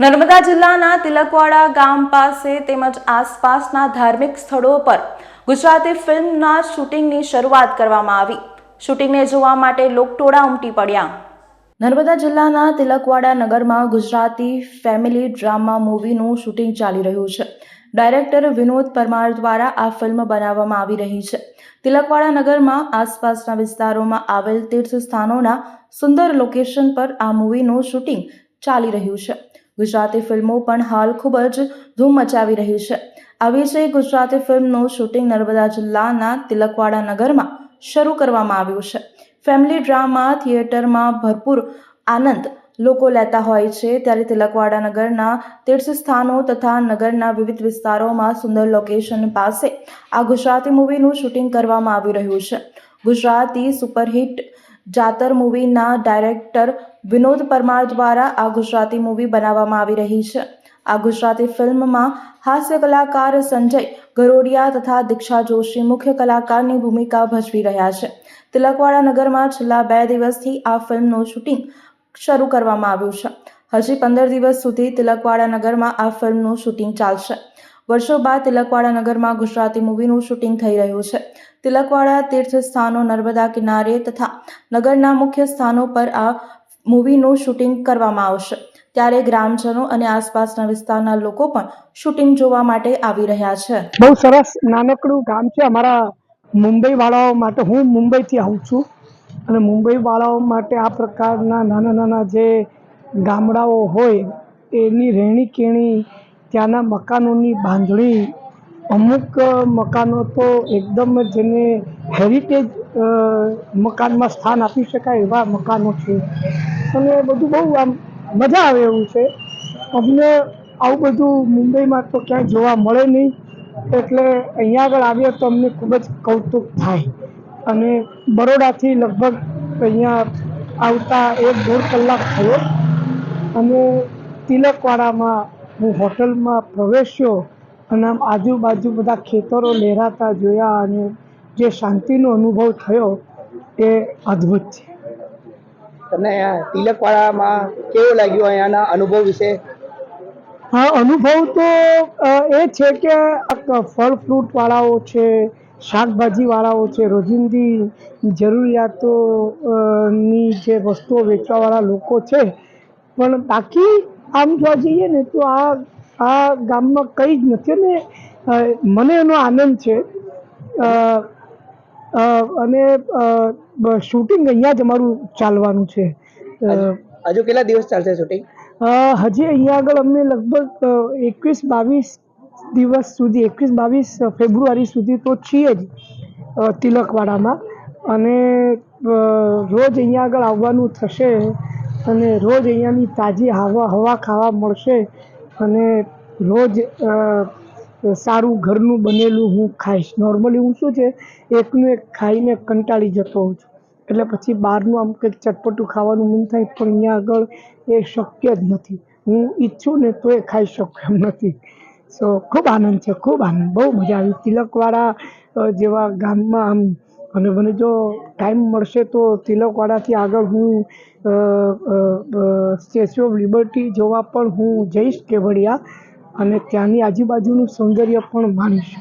નર્મદા જિલ્લાના તિલકવાડા ગામ પાસે તેમજ આસપાસના ધાર્મિક સ્થળો પર ગુજરાતી ફિલ્મના શૂટિંગની શરૂઆત કરવામાં આવી। શૂટિંગને જોવા માટે લોકટોળા ઉમટી પડ્યા। નર્મદા જિલ્લાના તિલકવાડા નગરમાં ગુજરાતી ફેમિલી ડ્રામા મૂવીનું શૂટિંગ ચાલી રહ્યું છે। ડાયરેક્ટર વિનોદ પરમાર દ્વારા આ ફિલ્મ બનાવવામાં આવી રહી છે। તિલકવાડા નગરમાં આસપાસના વિસ્તારોમાં આવેલ તીર્થ સ્થાનોના સુંદર લોકેશન પર આ મૂવીનું શૂટિંગ ચાલી રહ્યું છે। ગુજરાતી ફિલ્મો પણ હાલ ખૂબ જ ધૂમ મચાવી રહી છે। આવી જ એક ગુજરાતી ફિલ્મનું શૂટિંગ નર્મદા જિલ્લાના તિલકવાડા નગરમાં શરૂ કરવામાં આવ્યું છે। ફેમિલી ડ્રામા થિયેટરમાં ભરપૂર આનંદ લોકો લેતા હોય છે, ત્યારે તિલકવાડા નગરના તીર્થસ્થાનો તથા નગરના વિવિધ વિસ્તારોમાં સુંદર લોકેશન પાસે આ ગુજરાતી મૂવીનું શૂટિંગ કરવામાં આવી રહ્યું છે। ગુજરાતી સુપરહિટ જાતર મૂવીના ડાયરેક્ટર વિનોદ પરમાર દ્વારા આ ગુજરાતી મૂવી બનાવવામાં આવી રહી છે। આ ગુજરાતી ફિલ્મમાં હાસ્ય કલાકાર સંજય ગરોડિયા તથા દીક્ષા જોશી મુખ્ય કલાકારની ભૂમિકા ભજવી રહ્યા છે। તિલકવાડા નગરમાં છેલ્લા 2 દિવસથી આ ફિલ્મનું શૂટિંગ શરૂ કરવામાં આવ્યું છે। હજી 15 દિવસ સુધી તિલકવાડા નગરમાં આ ફિલ્મનું શૂટિંગ ચાલશે। વર્ષો બાદ તિલકવાડા નગરમાં ગુજરાતી મૂવીનું શૂટિંગ થઈ રહ્યું છે। તિલકવાડા તીર્થ સ્થાનો નર્મદા કિનારે તથા નગરના મુખ્ય સ્થાનો પર આ મૂવીનું શૂટિંગ કરવામાં આવશે, ત્યારે ગ્રામજનો અને આસપાસના વિસ્તારના લોકો પણ શૂટિંગ જોવા માટે આવી રહ્યા છે। બહુ સરસ નાનકડું ગામ છે અમારા મુંબઈ વાળાઓ માટે। હું મુંબઈથી આવું છું અને મુંબઈ વાળાઓ માટે આ પ્રકારના નાના નાના જે ગામડાઓ હોય એની રહેણી કહેણી, ત્યાંના મકાનોની બાંધણી, અમુક મકાનો તો એકદમ જેને હેરિટેજ મકાનમાં સ્થાન આપી શકાય એવા મકાનો છે અને બધું બહુ આમ મજા આવે એવું છે। અમને આવું બધું મુંબઈમાં તો ક્યાંય જોવા મળે નહીં, એટલે અહીંયા આગળ આવીએ તો અમને ખૂબ જ કૌતુક થાય। અને બરોડાથી લગભગ અહીંયા આવતા 1-1.5 કલાક થયો અને તિલકવાડામાં હું હોટલમાં પ્રવેશ્યો અને આમ આજુબાજુ બધા ખેતરો લહેરાતા જોયા અને જે શાંતિનો અનુભવ થયો એ અદ્ભુત છે। તમને તિલકવાડામાં કેવું લાગ્યું, અહીંયાના અનુભવ વિશે? હા, અનુભવ તો એ છે કે ફળ ફ્રૂટ વાળાઓ છે, શાકભાજી વાળાઓ છે, રોજિંદી જરૂરિયાતોની જે વસ્તુઓ વેચવાવાળા લોકો છે, પણ બાકી આમ જોવા જઈએ ને તો આ ગામમાં કંઈ જ નથી અને મને એનો આનંદ છે। અને શૂટિંગ અહીંયા જ અમારું ચાલવાનું છે। હજુ કેટલા દિવસ ચાલશે શૂટિંગ? હજી અહીંયા આગળ અમે લગભગ 21-22 દિવસ સુધી, 21-22 ફેબ્રુઆરી સુધી તો છીએ જ તિલકવાડામાં અને રોજ અહીંયા આગળ આવવાનું થશે અને રોજ અહીંયાની તાજી હવા ખાવા મળશે અને રોજ સારું ઘરનું બનેલું હું ખાઈશ। નોર્મલી હું શું છે, એકનું એક ખાઈને કંટાળી જતો હોઉં છું, એટલે પછી બહારનું આમ કંઈક ચટપટું ખાવાનું મન થાય, પણ અહીંયા આગળ એ શક્ય જ નથી। હું ઈચ્છું ને તો એ ખાઈ શકું એમ નથી। સો ખૂબ આનંદ છે, ખૂબ આનંદ, બહુ મજા આવી તિલકવાડા જેવા ગામમાં આમ। અને મને જો ટાઈમ મળશે તો તિલકવાડાથી આગળ હું સ્ટેચ્યુ ઓફ લિબર્ટી જોવા પણ હું જઈશ કેવડિયા અને ત્યાંની આજુબાજુનું સૌંદર્ય પણ માણીશ।